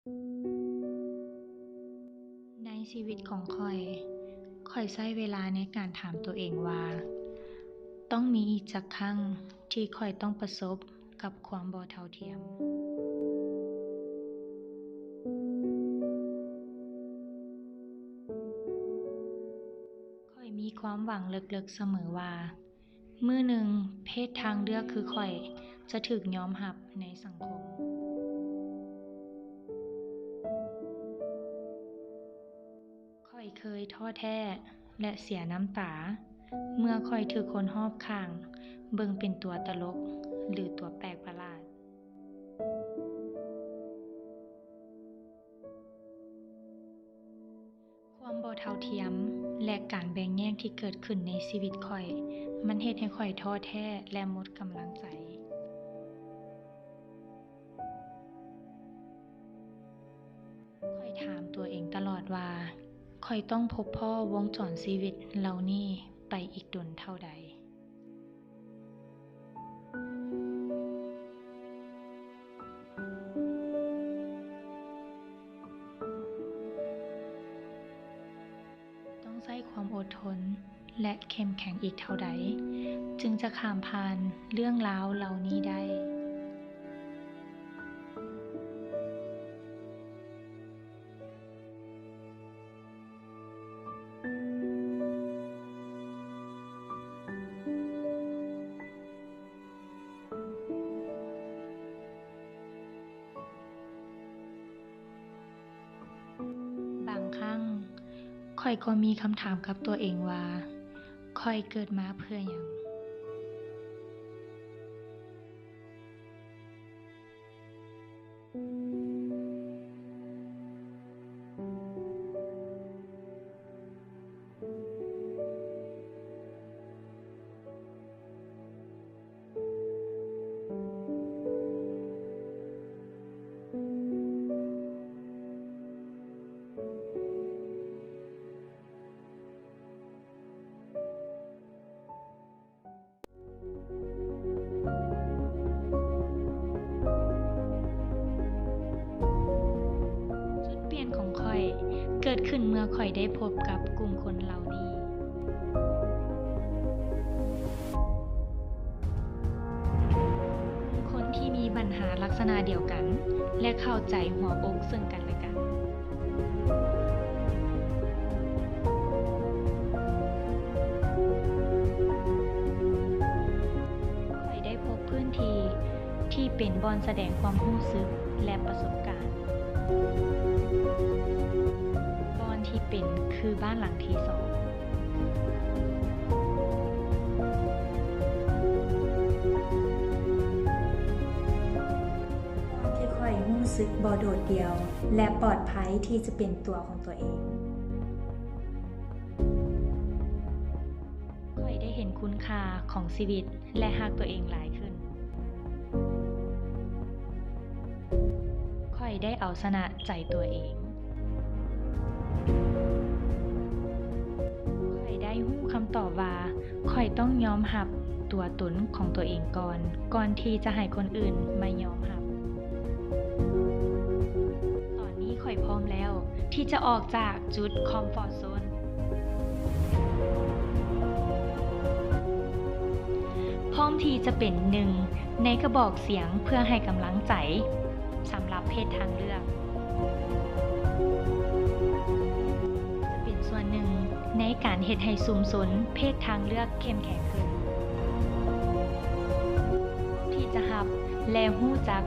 ในชีวิตของข้อยใช้เวลาในการถามตัวเองว่าต้องมีอีกจักครั้งที่ข้อยต้องประสบกับความบ่เท่าเทียมข้อยมีความหวังลึกๆเสมอว่ามื้อหนึ่งเพศทางเลือกคือข้อยจะถูกยอมรับในสังคมข้อยเคยท้อแท้และเสียน้ำตาเมื่อข้อยถูกคนรอบข้างเบิ่งเป็นตัวตลกหรือตัวแปลกประหลาดความบ่เท่าเทียมและการแบ่งแยกที่เกิดขึ้นในชีวิตข้อยมันเฮ็ดให้ข้อยท้อแท้และหมดกำลังใจข้อยถามตัวเองตลอดว่าข้อยต้องพบพ้อวงจรชีวิตเหล่านี้ไปอีกดนเท่าใดต้องใช้ความอดทนและเข้มแข็งอีกเท่าใดจึงจะข้ามผ่านเรื่องราวเหล่านี้ได้บางครั้งข้อยก็มีคำถามกับตัวเองว่าข้อยเกิดมาเพื่อหยังจุดเปลี่ยนของข้อยเกิดขึ้นเมื่อข้อยได้พบกับกลุ่มคนเหล่านี้คนที่มีปัญหาลักษณะเดียวกันและเข้าใจหัวอกซึ่งกันและกันข้อยได้พบพื้นที่ที่เป็นบ่อนแสดงความรู้สึกและประสบการณ์บ่อนที่เป็นคือบ้านหลังที่สองที่ข้อยรู้สึกบ่โดดเดี่ยวและปลอดภัยที่จะเป็นตัวของตัวเองข้อยได้เห็นคุณค่าของชีวิตและรักตัวเองหลายขึ้นข้อยได้เอาชนะใจตัวเองข้อยได้รู้คำตอบว่าข้อยต้องยอมรับตัวตนของตัวเองก่อนที่จะให้คนอื่นมายอมรับตอนนี้ข้อยพร้อมแล้วที่จะออกจากจุดคอมฟอร์ตโซนพร้อมที่จะเป็นหนึ่งในกระบอกเสียงเพื่อให้กำลังใจสำหรับเพศทางเลือกจะเป็นส่วนหนึ่งในการเฮ็ดให้ชุมชนเพศทางเลือกเข้มแข็งขึ้นที่จะรับและรู้จัก